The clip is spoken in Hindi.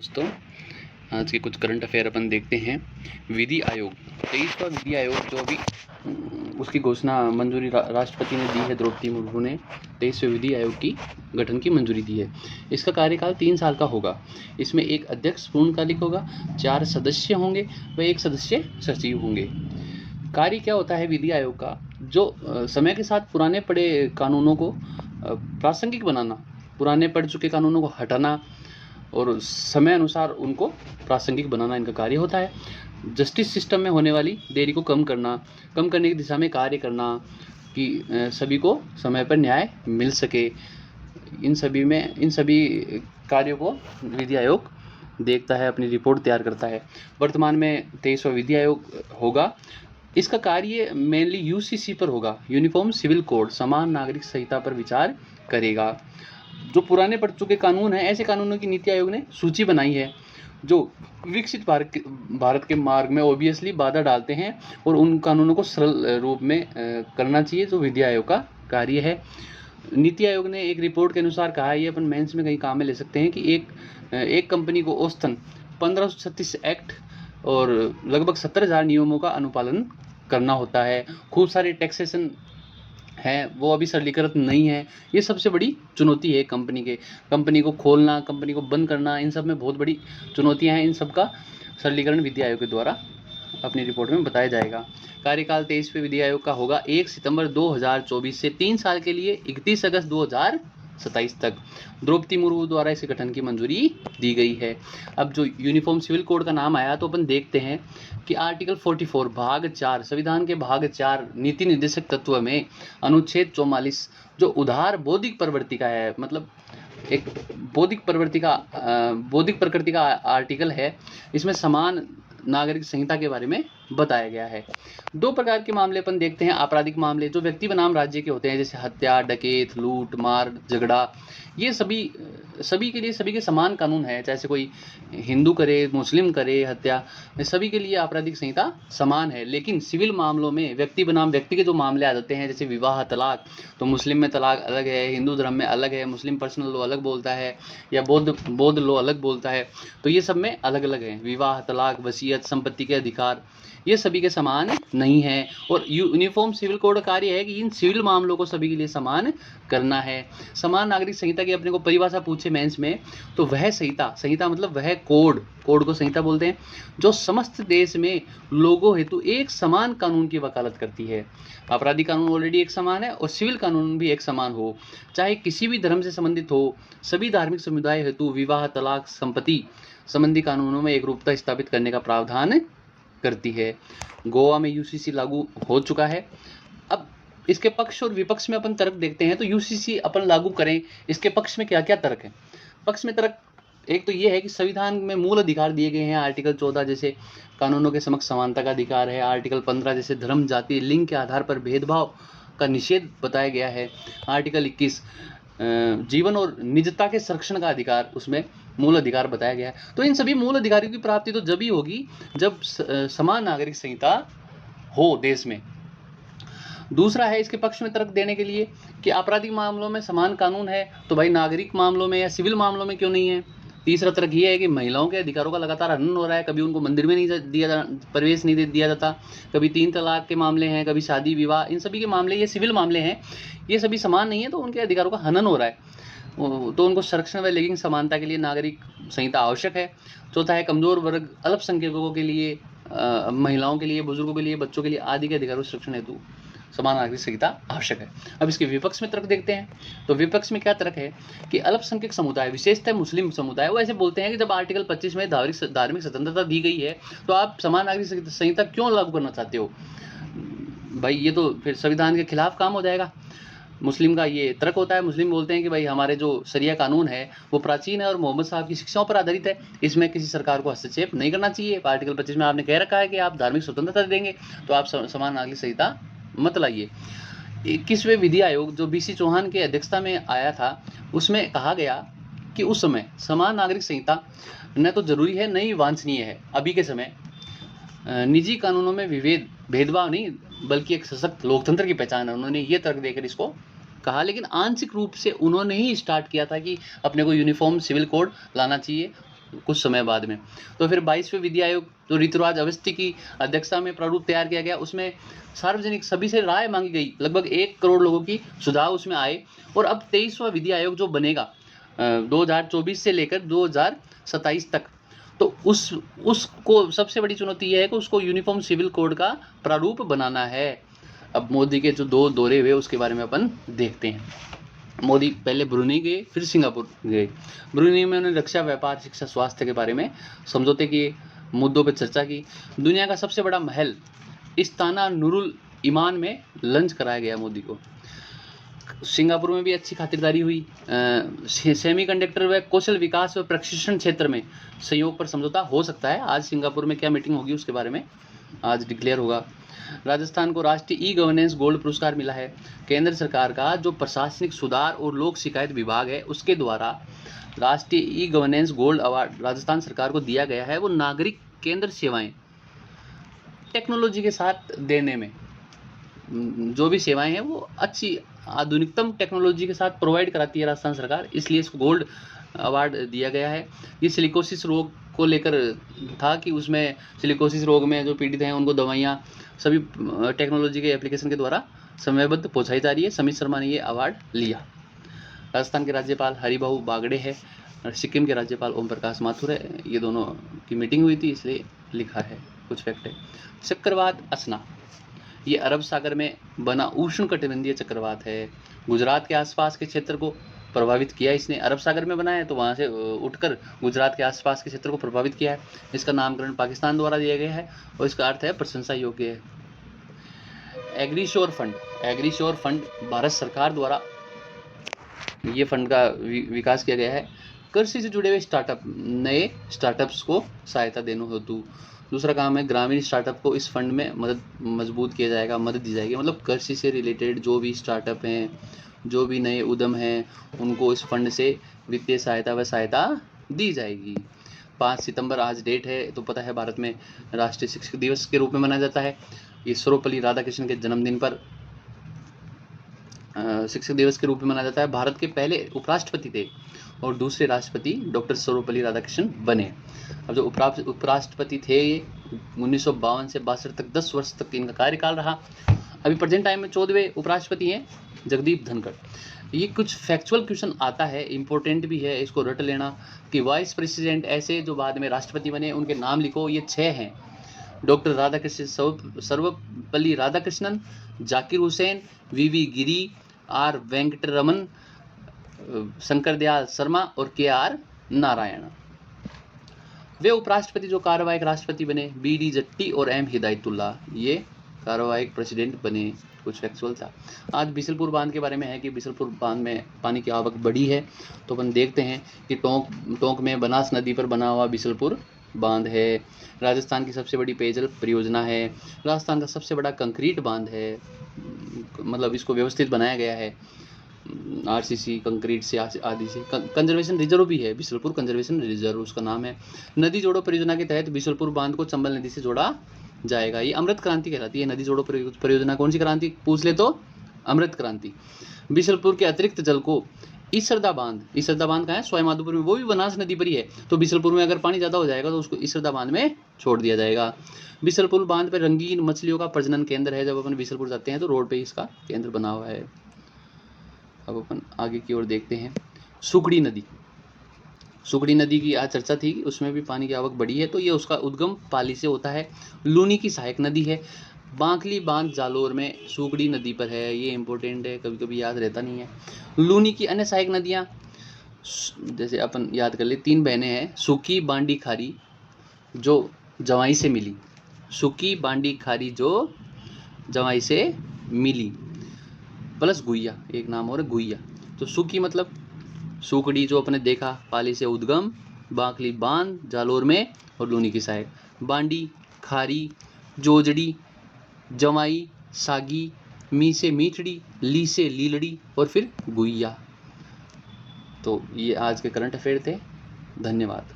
दोस्तों, आज के कुछ करंट अफेयर अपन देखते हैं। विधि आयोग 23वां विधि आयोग जो अभी उसकी घोषणा मंजूरी राष्ट्रपति ने दी है। द्रौपदी मुर्मू ने 23वें विधि आयोग की गठन की मंजूरी दी है। इसका कार्यकाल 3 साल का होगा। इसमें एक अध्यक्ष पूर्णकालिक होगा, 4 सदस्य होंगे व 1 सदस्य सचिव होंगे। कार्य क्या होता है विधि आयोग का? जो समय के साथ पुराने पड़े कानूनों को प्रासंगिक बनाना, पुराने पड़ चुके कानूनों को हटाना और समय अनुसार उनको प्रासंगिक बनाना इनका कार्य होता है। जस्टिस सिस्टम में होने वाली देरी को कम करने की दिशा में कार्य करना कि सभी को समय पर न्याय मिल सके। इन सभी कार्यों को विधि आयोग देखता है, अपनी रिपोर्ट तैयार करता है। वर्तमान में 23वां विधि आयोग होगा। इसका कार्य मेनली यूसीसी पर होगा, यूनिफॉर्म सिविल कोड, समान नागरिक संहिता पर विचार करेगा। जो पुराने पड़ चुके कानून हैं, ऐसे कानूनों की नीति आयोग ने सूची बनाई है जो विकसित भारत के मार्ग में ऑब्वियसली बाधा डालते हैं और उन कानूनों को सरल रूप में करना चाहिए, जो विधि आयोग का कार्य है। नीति आयोग ने एक रिपोर्ट के अनुसार कहा है, ये अपन मेंस में कहीं काम में ले सकते हैं, कि एक कंपनी को औसतन 1536 एक्ट और लगभग 70,000 नियमों का अनुपालन करना होता है। खूब सारे टैक्सेशन है, वो अभी सरलीकृत नहीं है। ये सबसे बड़ी चुनौती है कंपनी को खोलना, कंपनी को बंद करना, इन सब में बहुत बड़ी चुनौतियां हैं। इन सब का सरलीकरण विधि आयोग के द्वारा अपनी रिपोर्ट में बताया जाएगा। कार्यकाल 23वें विधि आयोग का होगा 1 सितंबर 2024 से 3 साल के लिए 31 अगस्त 2027 तक। द्रौपदी मुर्मू द्वारा इस गठन की मंजूरी दी गई है। अब जो यूनिफॉर्म सिविल कोड का नाम आया, तो अपन देखते हैं कि आर्टिकल 44 भाग 4 संविधान के भाग 4 नीति निर्देशक तत्व में अनुच्छेद 44 जो उदार बौद्धिक प्रवृत्ति का है, मतलब एक बौद्धिक प्रकृति का आर्टिकल है। इसमें समान नागरिक संहिता के बारे में बताया गया है। 2 प्रकार के मामले अपन देखते हैं। आपराधिक मामले जो व्यक्ति बनाम राज्य के होते हैं, जैसे हत्या, डकैत, लूट मार, झगड़ा, ये सभी के लिए सभी के समान कानून है। चाहे कोई हिंदू करे, मुस्लिम करे हत्या, सभी के लिए आपराधिक संहिता समान है। लेकिन सिविल मामलों में व्यक्ति बनाम व्यक्ति के जो मामले आ जाते हैं, जैसे विवाह, तलाक, तो मुस्लिम में तलाक अलग है, हिंदू धर्म में अलग है, मुस्लिम पर्सनल लॉ अलग बोलता है, या बौद्ध लॉ अलग बोलता है। तो ये सब में अलग अलग है। विवाह, तलाक, वसीयत, संपत्ति के अधिकार, ये सभी के समान नहीं है। और यूनिफॉर्म सिविल कोड का कार्य है कि इन सिविल मामलों को सभी के लिए समान करना है। समान नागरिक संहिता की अपने को परिभाषा पूछे मेंस में, तो वह संहिता मतलब वह कोड को संहिता बोलते हैं, जो समस्त देश में लोगों हेतु एक समान कानून की वकालत करती है। आपराधिक कानून ऑलरेडी एक समान है और सिविल कानून भी एक समान हो, चाहे किसी भी धर्म से संबंधित हो। सभी धार्मिक समुदाय हेतु विवाह, तलाक, संपत्ति संबंधी कानूनों में एक रूपता स्थापित करने का प्रावधान करती है। गोवा में यूसीसी लागू हो चुका है। अब इसके पक्ष और विपक्ष में अपन तर्क देखते हैं। तो यूसीसी अपन लागू करें, इसके पक्ष में क्या क्या तर्क है? पक्ष में तर्क एक तो ये है कि संविधान में मूल अधिकार दिए गए हैं। आर्टिकल 14 जैसे कानूनों के समक्ष समानता का अधिकार है। आर्टिकल 15 जैसे धर्म, जाति, लिंग के आधार पर भेदभाव का निषेध बताया गया है। आर्टिकल 21 जीवन और निजता के संरक्षण का अधिकार, उसमें मूल अधिकार बताया गया है। तो इन सभी मूल अधिकारों की प्राप्ति तो जब ही होगी जब समान नागरिक संहिता हो देश में। दूसरा है इसके पक्ष में तर्क देने के लिए कि आपराधिक मामलों में समान कानून है, तो भाई नागरिक मामलों में या सिविल मामलों में क्यों नहीं है? तीसरा तर्क ये है कि महिलाओं के अधिकारों का लगातार हनन हो रहा है। कभी उनको मंदिर में प्रवेश नहीं दिया जाता, कभी 3 तलाक के मामले हैं, कभी शादी विवाह, इन सभी के मामले, ये सिविल मामले हैं, ये सभी समान नहीं है, तो उनके अधिकारों का हनन हो रहा है। तो उनको संरक्षण व लैंगिक समानता के लिए नागरिक संहिता आवश्यक है। चौथा है कमजोर वर्ग, अल्पसंख्यकों के लिए, महिलाओं के लिए, बुजुर्गों के लिए, बच्चों के लिए आदि के अधिकारों संरक्षण हेतु समान नागरिक संहिता आवश्यक है। अब इसके विपक्ष में तर्क देखते हैं। तो विपक्ष में क्या तर्क है कि अल्पसंख्यक समुदाय, विशेषतः मुस्लिम समुदाय, वो ऐसे बोलते हैं कि जब आर्टिकल 25 में धार्मिक स्वतंत्रता दी गई है, तो आप समान नागरिक संहिता क्यों लागू करना चाहते हो? भाई ये तो फिर संविधान के खिलाफ काम हो जाएगा। मुस्लिम का ये तर्क होता है। मुस्लिम बोलते हैं कि भाई हमारे जो शरिया कानून है वो प्राचीन है और मोहम्मद साहब की शिक्षाओं पर आधारित है, इसमें किसी सरकार को हस्तक्षेप नहीं करना चाहिए। आर्टिकल 25 में आपने कह रखा है कि आप धार्मिक स्वतंत्रता देंगे, तो आप समान नागरिक संहिता मत लाइए। 21वें विधि आयोग जो BC चौहान के अध्यक्षता में आया था, उसमें कहा गया कि उस समय समान नागरिक संहिता न तो जरूरी है, न ही वांछनीय है। अभी के समय निजी कानूनों में भेदभाव नहीं, बल्कि एक सशक्त लोकतंत्र की पहचान है। उन्होंने ये तर्क देकर इसको कहा, लेकिन आंशिक रूप से उन्होंने ही स्टार्ट किया था कि अपने को यूनिफॉर्म सिविल कोड लाना चाहिए। कुछ समय बाद में। तो फिर 22वें विधि आयोग जो ऋतुराज अवस्थी की अध्यक्षता में प्रारूप तैयार किया गया, उसमें सार्वजनिक सभी से राय मांगी गई। लगभग 1 करोड़ लोगों की सुझाव उसमें आए। और अब 23वां विधि आयोग जो बनेगा 2024 से लेकर 2027 तक, तो उसको सबसे बड़ी चुनौती यह है कि उसको यूनिफॉर्म सिविल कोड का प्रारूप बनाना है। अब मोदी के जो 2 दौरे हुए उसके बारे में अपन देखते हैं। मोदी पहले ब्रुनेई गए, फिर सिंगापुर गए। ब्रुनेई में उन्होंने रक्षा, व्यापार, शिक्षा, स्वास्थ्य के बारे में समझौते किए, मुद्दों पर चर्चा की। दुनिया का सबसे बड़ा महल इस्ताना नुरुल ईमान में लंच कराया गया मोदी को। सिंगापुर में भी अच्छी खातिरदारी हुई। सेमीकंडक्टर व कौशल विकास व प्रशिक्षण क्षेत्र में सहयोग पर समझौता हो सकता है। आज सिंगापुर में क्या मीटिंग होगी उसके बारे में आज डिक्लेयर होगा। राजस्थान को राष्ट्रीय ई गवर्नेंस गोल्ड पुरस्कार मिला है। केंद्र सरकार का जो प्रशासनिक सुधार और लोक शिकायत विभाग है उसके द्वारा राष्ट्रीय e governance gold award Rajasthan सरकार को दिया गया है। वो नागरिक केंद्र सेवाएं टेक्नोलॉजी के साथ देने में, जो भी सेवाएं हैं वो अच्छी आधुनिकतम टेक्नोलॉजी के साथ प्रोवाइड कराती है राजस्थान सरकार, इसलिए इसको गोल्ड अवार्ड दिया गया है। ये सिलिकोसिस रोग को लेकर था कि उसमें सिलिकोसिस रोग में जो पीड़ित हैं उनको दवाइयाँ सभी टेक्नोलॉजी के एप्लीकेशन के द्वारा समयबद्ध पहुंचाई जा रही है। समीर शर्मा ने ये अवार्ड लिया। राजस्थान के राज्यपाल हरिभाऊ बागड़े है, सिक्किम के राज्यपाल ओम प्रकाश माथुर है। ये दोनों की मीटिंग हुई थी इसलिए लिखा है, कुछ फैक्ट है। चक्रवात असना, ये अरब सागर में बना उष्णकटिबंधीय चक्रवात है। गुजरात के आसपास के क्षेत्र को प्रभावित किया इसने। अरब सागर में बना है तो वहाँ से उठकर गुजरात के आसपास के क्षेत्र को प्रभावित किया है। इसका नामकरण पाकिस्तान द्वारा दिया गया है और इसका अर्थ है प्रशंसा योग्य है। एग्रीशोर फंड, एग्रीशोर फंड भारत सरकार द्वारा ये फंड का विकास किया गया है। कृषि से जुड़े हुए स्टार्टअप, नए स्टार्टअप्स को सहायता देने हेतु। दूसरा काम है ग्रामीण स्टार्टअप को इस फंड में मजबूत किया जाएगा, मदद दी जाएगी। मतलब कृषि से रिलेटेड जो भी स्टार्टअप हैं, जो भी नए उद्यम हैं, उनको इस फंड से वित्तीय सहायता दी जाएगी। 5 सितंबर आज डेट है, तो पता है भारत में राष्ट्रीय शिक्षक दिवस के रूप में मनाया जाता है। ये सर्वपल्ली राधाकृष्णन के जन्मदिन पर शिक्षक दिवस के रूप में मनाया जाता है। भारत के पहले उपराष्ट्रपति थे और दूसरे राष्ट्रपति डॉक्टर सर्वपल्ली राधाकृष्णन बने। अब जो उपराष्ट्रपति थे ये 1952 से 62 तक 10 वर्ष तक इनका कार्यकाल रहा। अभी प्रेजेंट टाइम में 14वें उपराष्ट्रपति हैं जगदीप धनखड़। ये कुछ फैक्चुअल क्वेश्चन आता है, इंपॉर्टेंट भी है, इसको रट लेना कि वाइस प्रेसिडेंट ऐसे जो बाद में राष्ट्रपति बने उनके नाम लिखो। ये 6 हैं, doctor Radhakrishnan, Sarvepalli Radhakrishnan, Zakir Hussain, V Giri, R Venkataraman, Shankar Dayal Sharma और KR नारायण। वे उपराष्ट्रपति जो कार्यवाहक राष्ट्रपति बने BD जट्टी और M हिदायतुल्ला, ये कार्यवाहक प्रेसिडेंट बने। कुछ फैक्चुअल था। आज बिशलपुर बांध के बारे में है कि बिशलपुर बांध में पानी की आवक बढ़ी है। तो अपन देखते हैं कि टोंक में बनास नदी पर बना हुआ बिशलपुर बांध है। राजस्थान की सबसे बड़ी पेयजल परियोजना है। राजस्थान का सबसे बड़ा कंक्रीट बांध है, मतलब इसको व्यवस्थित बनाया गया है RCC कंक्रीट से आदि से। कंजर्वेशन रिजर्व भी है, बिशलपुर कंजर्वेशन रिजर्व उसका नाम है। नदी जोड़ो परियोजना के तहत बिशलपुर बांध को चंबल नदी से जोड़ा जाएगा। ये अमृत क्रांति कहलाती है। नदी जोड़ो परियोजना कौन सी क्रांति पूछ ले तो अमृत क्रांति। बिशलपुर के अतिरिक्त जल को ईसरदा बांध कहाँ है, सवाई माधोपुर में, वो भी बनास नदी पर ही है। तो बिशलपुर में अगर पानी ज़्यादा हो जाएगा तो उसको ईसरदा बांध में छोड़ दिया जाएगा। बिशलपुर बांध पर रंगीन मछलियों का प्रजनन केंद्र है। जब अपन बिशलपुर जाते हैं तो रोड पे इसका केंद्र बना हुआ है। अब अपन आगे की ओर देखते हैं। सुकड़ी नदी की आज चर्चा थी, उसमें भी पानी की आवक बढ़ी है। तो ये उसका उद्गम पाली से होता है। लूनी की सहायक नदी है। बांकली बांध जालोर में सुकड़ी नदी पर है। ये इंपॉर्टेंट है, कभी कभी याद रहता नहीं है। लूनी की अन्य सहायक नदियाँ जैसे अपन याद कर ले, 3 बहनें हैं, सुकी, बांडी, खारी, जो जवाई से मिली। सुकी, बांडी, खारी जो जवाई से मिली, प्लस गुइया, एक नाम और गुइया। तो सुकी मतलब सुकड़ी जो अपने देखा पाली से उद्गम, बांकली बांध जालोर में और लूनी की सहायक, बांडी, खारी, जोजड़ी, जवाई, सागी, मी से मीठड़ी, ली से लीलड़ी और फिर गुइया। तो ये आज के करंट अफेयर थे। धन्यवाद।